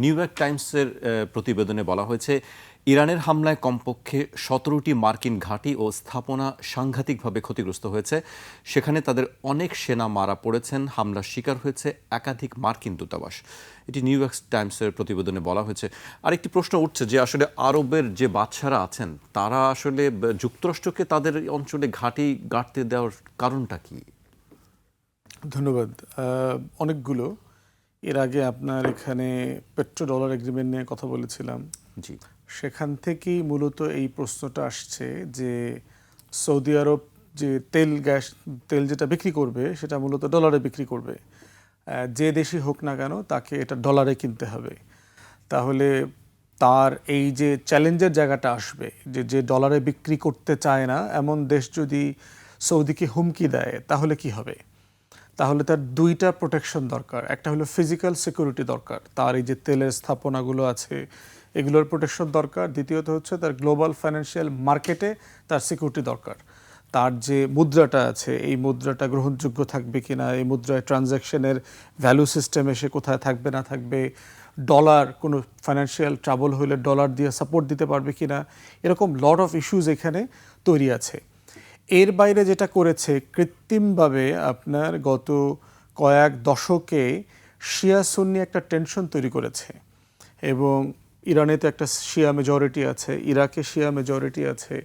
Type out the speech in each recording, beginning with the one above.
New York টাইমসের প্রতিবেদনে বলা হয়েছে ইরানের হামলায় কমপক্ষে 17টি মার্কিন ঘাঁটি ও স্থাপনা সাংঘাতিকভাবে ক্ষতিগ্রস্ত হয়েছে। সেখানে তাদের অনেক সেনা মারা পড়েছেন। হামলার শিকার হয়েছে একাধিক মার্কিন দূতাবাস। এটি নিউ ইয়র্ক টাইমসের প্রতিবেদনে বলা হয়েছে। আরেকটি প্রশ্ন উঠছে যে আসলে আরবের যে বাদশারা আছেন তারা আসলে যুক্তরাষ্ট্রকে তাদের অঞ্চলে ঘাঁটি গাড়তে দেওয়ার কারণটা কি? ধন্যবাদ। অনেকগুলো। এর আগে আপনার এখানে পেট্রো ডলার এগ্রিমেন্ট নিয়ে কথা বলেছিলাম। জি, সেখান থেকেই মূলত এই প্রশ্নটা আসছে যে সৌদি আরব যে তেল যেটা বিক্রি করবে সেটা মূলত ডলারে বিক্রি করবে। যে দেশই হোক না কেন তাকে এটা ডলারে কিনতে হবে। তাহলে তার এই যে চ্যালেঞ্জের জায়গাটা আসবে যে ডলারে বিক্রি করতে চায় না এমন দেশ যদি সৌদিকে হুমকি দেয় তাহলে কি হবে? তাহলে তার দুইটা প্রোটেকশন দরকার। একটা হলো ফিজিক্যাল সিকিউরিটি দরকার, তার এই যে তেলের স্থাপনাগুলো আছে এগুলোর প্রোটেকশন দরকার। দ্বিতীয়ত হচ্ছে তার গ্লোবাল ফাইন্যান্সিয়াল মার্কেটে তার সিকিউরিটি দরকার। তার যে মুদ্রাটা আছে এই মুদ্রাটা গ্রহণযোগ্য থাকবে কিনা, এই মুদ্রায় ট্রানজ্যাকশনের ভ্যালু সিস্টেম এসে কোথায় থাকবে না থাকবে, ডলার কোনো ফাইন্যান্সিয়াল ট্রাবল হলে ডলার দিয়ে সাপোর্ট দিতে পারবে কিনা, এরকম লট অফ ইস্যুজ এখানে তৈরি আছে। এর বাইরে যেটা করেছে কৃত্রিমভাবে আপনার গত কয়েক দশকে শিয়া সুন্নি একটা টেনশন তৈরি করেছে। এবং ইরানে তো একটা শিয়া মেজরিটি আছে, ইরাকে শিয়া মেজরিটি আছে,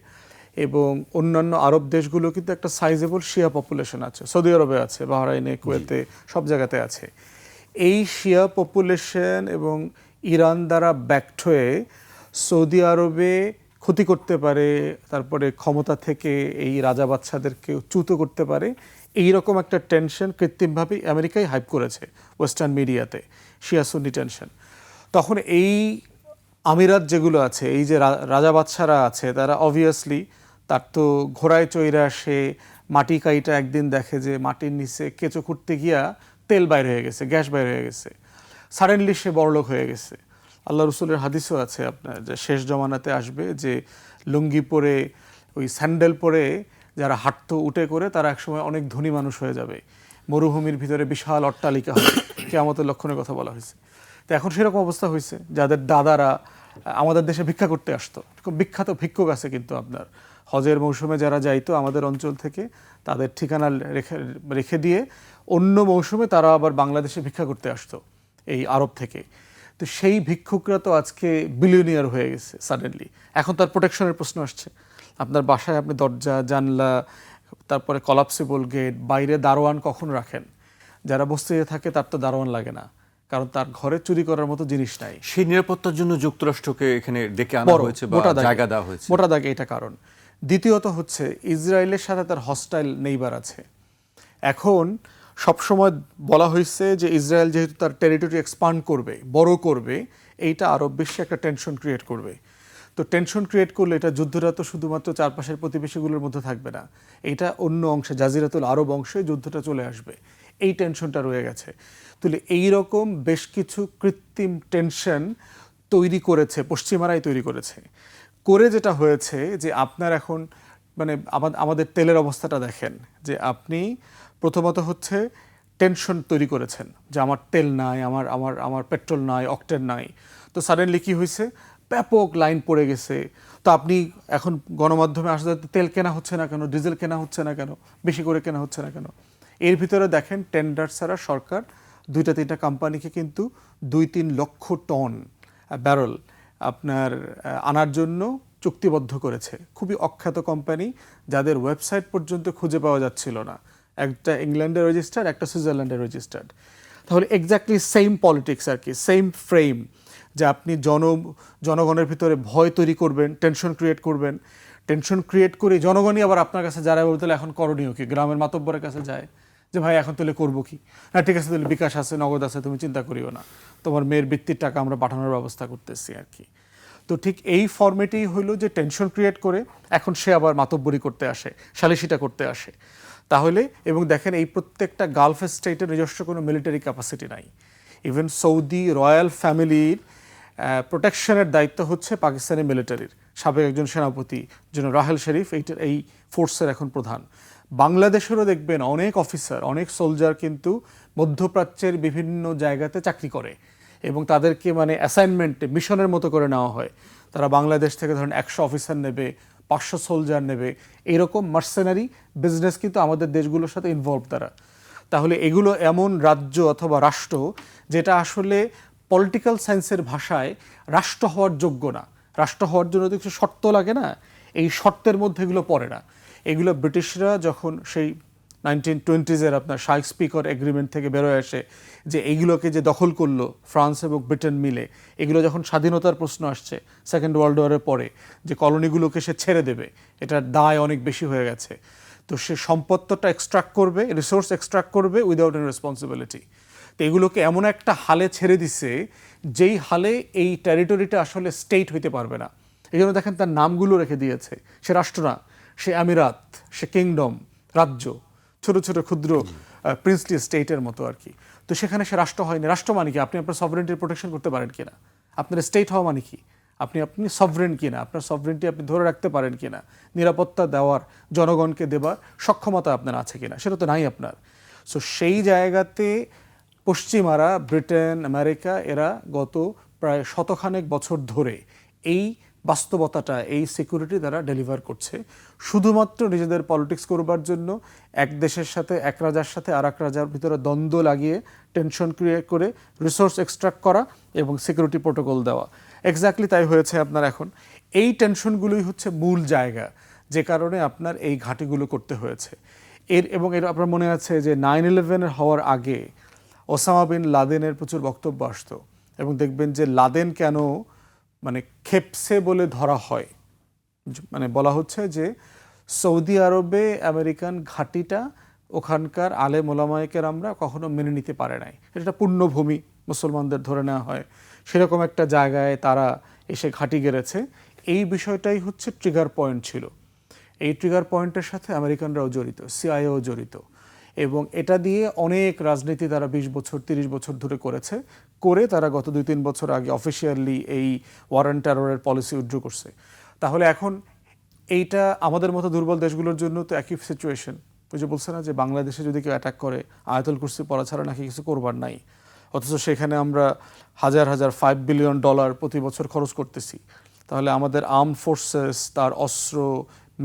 এবং অন্যান্য আরব দেশগুলো কিন্তু একটা সাইজেবল শিয়া পপুলেশন আছে। সৌদি আরবে আছে, বাহরাইনে, কুয়েতে, সব জায়গাতে আছে। এই শিয়া পপুলেশন এবং ইরান দ্বারা ব্যাক্ট হয়ে সৌদি আরবে ক্ষতি করতে পারে, তারপরে ক্ষমতা থেকে এই রাজা বাচ্চাদেরকে চ্যুত করতে পারে, এই রকম একটা টেনশন কৃত্রিমভাবে আমেরিকায় হাইপ করেছে ওয়েস্টার্ন মিডিয়াতে, শিয়া সুন্নি টেনশন। তখন এই আমিরাত যেগুলো আছে, এই যে রাজা বাদশারা আছে, তারা অবভিয়াসলি তার তো ঘোড়ায় চৈরা সে মাটি কাইটা একদিন দেখে যে মাটির নিচে কেঁচো খুঁড়তে গিয়া তেল বাইর হয়ে গেছে, গ্যাস বাইর হয়ে গেছে, সাডেনলি সে বড়লোক হয়ে গেছে। আল্লাহ রসুলের হাদিসও আছে আপনার যে শেষ জমানাতে আসবে যে লুঙ্গি পরে ওই স্যান্ডেল পরে যারা হাঁটতো উঠে করে তারা একসময় অনেক ধনী মানুষ হয়ে যাবে, মরুভূমির ভিতরে বিশাল অট্টালিকা হবে, কিয়ামতের লক্ষণের কথা বলা হয়েছে। তো এখন সেরকম অবস্থা হয়েছে, যাদের দাদারা আমাদের দেশে ভিক্ষা করতে আসতো, খুব বিখ্যাত ভিক্ষুক আছে কিন্তু আপনার হজের মৌসুমে যারা যাইতো আমাদের অঞ্চল থেকে তাদের ঠিকানা রেখে দিয়ে অন্য মৌসুমে তারা আবার বাংলাদেশে ভিক্ষা করতে আসতো এই আরব থেকে। তো সেই ভিক্ষুকরা তো আজকে বিলিয়নিয়ার হয়ে গেছে সাডেনলি। এখন তার প্রোটেকশনের প্রশ্ন আসছে। আপনার বাসায় আপনি দরজা জানলা, তারপরে কলাপসিবল গেট, বাইরে দারোয়ান কখন রাখেন? যারা বস্তিতে থাকে তার তো দারোয়ান লাগে না, কারণ তার ঘরে চুরি করার মতো জিনিস নাই। সেই নিরাপত্তার জন্য যুক্তরাষ্ট্রকে এখানে ডেকে আনা হয়েছে বা জায়গা দেওয়া হয়েছে, মোটা দাগে এটা কারণ। দ্বিতীয়ত হচ্ছে ইসরায়েলের সাথে তার হস্টাইল নেইবার আছে। এখন সবসময় বলা হয়েছে যে ইসরায়েল যেহেতু তার টেরিটরি এক্সপান্ড করবে, বড় করবে, এইটা আরব বিশ্বে একটা টেনশন ক্রিয়েট করবে। তো টেনশন ক্রিয়েট করলে এটা যুদ্ধটা তো শুধুমাত্র চারপাশের প্রতিবেশীগুলোর মধ্যে থাকবে না, এটা অন্য অংশে জাজিরাতুল আরব অংশে যুদ্ধটা চলে আসবে। এই টেনশনটা রয়ে গেছে। তাহলে এইরকম বেশ কিছু কৃত্রিম টেনশন তৈরি করেছে, পশ্চিমারাই তৈরি করেছে। করে যেটা হয়েছে যে আপনার এখন মানে আমাদের তেলের অবস্থাটা দেখেন, যে আপনি প্রথমত হচ্ছে টেনশন তৈরি করেছেন যে আমার তেল নাই, আমার আমার আমার পেট্রোল নাই, অকটেন নাই। তো সাডেনলি কী হয়েছে, ব্যাপক লাইন পড়ে গেছে। তো আপনি এখন গণমাধ্যমে আসলে তেল কেনা হচ্ছে না কেন, ডিজেল কেনা হচ্ছে না কেন, বেশি করে কেনা হচ্ছে না কেন? এর ভিতরে দেখেন টেন্ডার ছাড়া সরকার 2-3টা কোম্পানিকে কিন্তু 2-3 লক্ষ টন ব্যারেল আপনার আনার জন্য চুক্তিবদ্ধ করেছে। খুবই অখ্যাত কোম্পানি, যাদের ওয়েবসাইট পর্যন্ত খুঁজে পাওয়া যাচ্ছিল না। একটা ইংল্যান্ডের রেজিস্টার্ড, একটা সুইজারল্যান্ডের রেজিস্টার্ড। তাহলে এক্স্যাক্টলি সেম পলিটিক্স আর কি, সেম ফ্রেম, যে আপনি জনগণের ভিতরে ভয় তৈরি করবেন, টেনশন ক্রিয়েট করবেন, টেনশন ক্রিয়েট করে জনগণই আবার আপনার কাছে যারা বলতে এখন করণীয় কি, গ্রামের মাতব্বরের কাছে যায় যে ভাই এখন তাহলে করবো কি, না ঠিক আছে তাহলে বিকাশ আছে, নগদ আছে, তুমি চিন্তা করিও না, তোমার মেয়ের বৃত্তির টাকা আমরা পাঠানোর ব্যবস্থা করতেছি আর কি। তো ঠিক এই ফর্মেটেই হইলো যে টেনশন ক্রিয়েট করে এখন সে আবার মাতব্বরি করতে আসে, সালিশিটা করতে আসে। তাহলে এবং দেখেন এই প্রত্যেকটা গালফ স্টেটের নিজস্ব কোনো মিলিটারি ক্যাপাসিটি নাই। ইভেন সৌদি রয়্যাল ফ্যামিলির প্রোটেকশনের দায়িত্ব হচ্ছে পাকিস্তানি মিলিটারির সাবেক একজন সেনাপতি জেনারেল রাহেল শরীফ এই ফোর্সের এখন প্রধান। বাংলাদেশেরও দেখবেন অনেক অফিসার, অনেক সোলজার কিন্তু মধ্যপ্রাচ্যের বিভিন্ন জায়গাতে চাকরি করে এবং তাদেরকে মানে অ্যাসাইনমেন্টে মিশনের মতো করে নেওয়া হয়। তারা বাংলাদেশ থেকে ধরেন 100 অফিসার নেবে, 500 সোলজার নেবে, এরকম মার্সেনারি বিজনেস কিন্তু আমাদের দেশগুলোর সাথে ইনভলভ তারা। তাহলে এগুলো এমন রাজ্য অথবা রাষ্ট্র যেটা আসলে পলিটিক্যাল সায়েন্সের ভাষায় রাষ্ট্র হওয়ার যোগ্য না। রাষ্ট্র হওয়ার জন্য তো কিছু শর্ত লাগে না, এই শর্তের মধ্যে এগুলো পড়ে না। এগুলো ব্রিটিশরা যখন সেই 1920s আপনার শাইক স্পিকার এগ্রিমেন্ট থেকে বেরোয় আসে যে এইগুলোকে যে দখল করলো ফ্রান্স এবং ব্রিটেন মিলে, এগুলো যখন স্বাধীনতার প্রশ্ন আসছে সেকেন্ড ওয়ার্ল্ড ওয়ারের পরে, যে কলোনিগুলোকে সে ছেড়ে দেবে, এটার দায় অনেক বেশি হয়ে গেছে, তো সে সম্পদটা এক্সট্রাক্ট করবে, রিসোর্স এক্সট্রাক্ট করবে উইদাউট এনি রেসপন্সিবিলিটি। তো এগুলোকে এমন একটা হালে ছেড়ে দিছে যেই হালে এই টেরিটরিটা আসলে স্টেট হইতে পারবে না। এই জন্য দেখেন তার নামগুলো রেখে দিয়েছে, সে রাষ্ট্র না, সে আমিরাত, সে কিংডম, রাজ্য, ছোট ছোট ক্ষুদ্র প্রিন্সলি স্টেটের মতো আর কি। তো সেখানে সে রাষ্ট্র হয়নি। রাষ্ট্র মানে কি? আপনি আপনার সভরেন্টির প্রোটেকশন করতে পারেন কিনা, আপনার স্টেট হওয়া মানে কি, আপনি সভরেন কিনা, আপনার সভরেন্টি আপনি ধরে রাখতে পারেন কিনা, নিরাপত্তা দেওয়ার, জনগণকে দেবার সক্ষমতা আপনার আছে কিনা, সেটা তো নাই আপনার। সো সেই জায়গাতে পশ্চিমারা, ব্রিটেন, আমেরিকা, এরা গত প্রায় শতখানেক বছর ধরে এই বাস্তবতাটা, এই সিকিউরিটি দ্বারা ডেলিভার করছে শুধুমাত্র নিজেদের পলিটিক্স করবার জন্য। এক দেশের সাথে, এক রাজার সাথে আর এক রাজার ভিতরে দ্বন্দ্ব লাগিয়ে টেনশন ক্রিয়েট করে রিসোর্স এক্সট্রাক্ট করা এবং সিকিউরিটি প্রোটোকল দেওয়া। এক্স্যাক্টলি তাই হয়েছে আপনার এখন। এই টেনশনগুলোই হচ্ছে মূল জায়গা যে কারণে আপনার এই ঘাঁটিগুলো করতে হয়েছে। এবং আপনার মনে আছে যে 9/11 হওয়ার আগে ওসামা বিন লাদেনের প্রচুর বক্তব্য আসতো, এবং দেখবেন যে লাদেন কেন মানে খেপসে বলে ধরা হয়, মানে বলা হচ্ছে যে সৌদি আরবে আমেরিকান ঘাঁটিটা ওখানকার আলেম ওলামায়ে কেরামরা কখনো মেনে নিতে পারে নাই। এটা পুণ্যভূমি মুসলমানদের ধরে নেওয়া হয়, সেরকম একটা জায়গায় তারা এসে ঘাঁটি গেড়েছে। এই বিষয়টাই হচ্ছে ট্রিগার পয়েন্ট ছিল। এই ট্রিগার পয়েন্টের সাথে আমেরিকানরাও জড়িত, সিআইএও জড়িত, এবং এটা দিয়ে অনেক রাজনীতি তারা 20 বছর 30 বছর ধরে করেছে। করে তারা গত 2-3 বছর আগে অফিসিয়ালি এই ওয়ার অ্যান্ড টেররের পলিসি উইথড্র করছে। তাহলে এখন এইটা আমাদের মতো দুর্বল দেশগুলোর জন্য তো একই সিচুয়েশন। ওই যে বলছে না যে বাংলাদেশে যদি কেউ অ্যাটাক করে আয়াতুল কুরসি পড়া ছাড়া নাকি কিছু করবার নাই, অথচ সেখানে আমরা হাজার হাজার $5 বিলিয়ন প্রতি বছর খরচ করতেছি। তাহলে আমাদের আর্ম ফোর্সেস, তার অস্ত্র,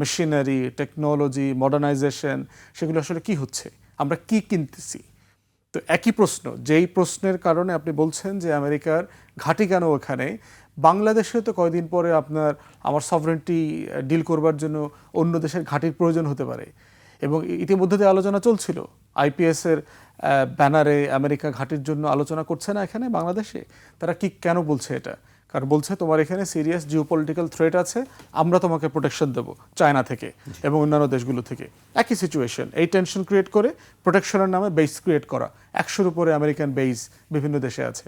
মেশিনারি, টেকনোলজি, মডার্নাইজেশন, সেগুলো আসলে কি হচ্ছে, আমরা কি কিনতেছি? তো একই প্রশ্ন, যেই প্রশ্নের কারণে আপনি বলছেন যে আমেরিকার ঘাঁটি কেন ওখানে, বাংলাদেশে তো কয়দিন পরে আপনার আমার সভরেন্টি ডিল করবার জন্য অন্য দেশের ঘাঁটির প্রয়োজন হতে পারে। এবং ইতিমধ্যে যে আলোচনা চলছিল, আইপিএসের ব্যানারে আমেরিকা ঘাঁটির জন্য আলোচনা করছে না এখানে বাংলাদেশে। তারা কি কেন বলছে এটা? কারণ বলছে তোমার এখানে সিরিয়াস জিওপলিটিক্যাল থ্রেট আছে, আমরা তোমাকে প্রোটেকশন দেবো চায়না থেকে এবং অন্যান্য দেশগুলো থেকে। একই সিচুয়েশন, এই টেনশন ক্রিয়েট করে প্রোটেকশনের নামে বেস ক্রিয়েট করা। 100-র উপরে আমেরিকান বেস বিভিন্ন দেশে আছে।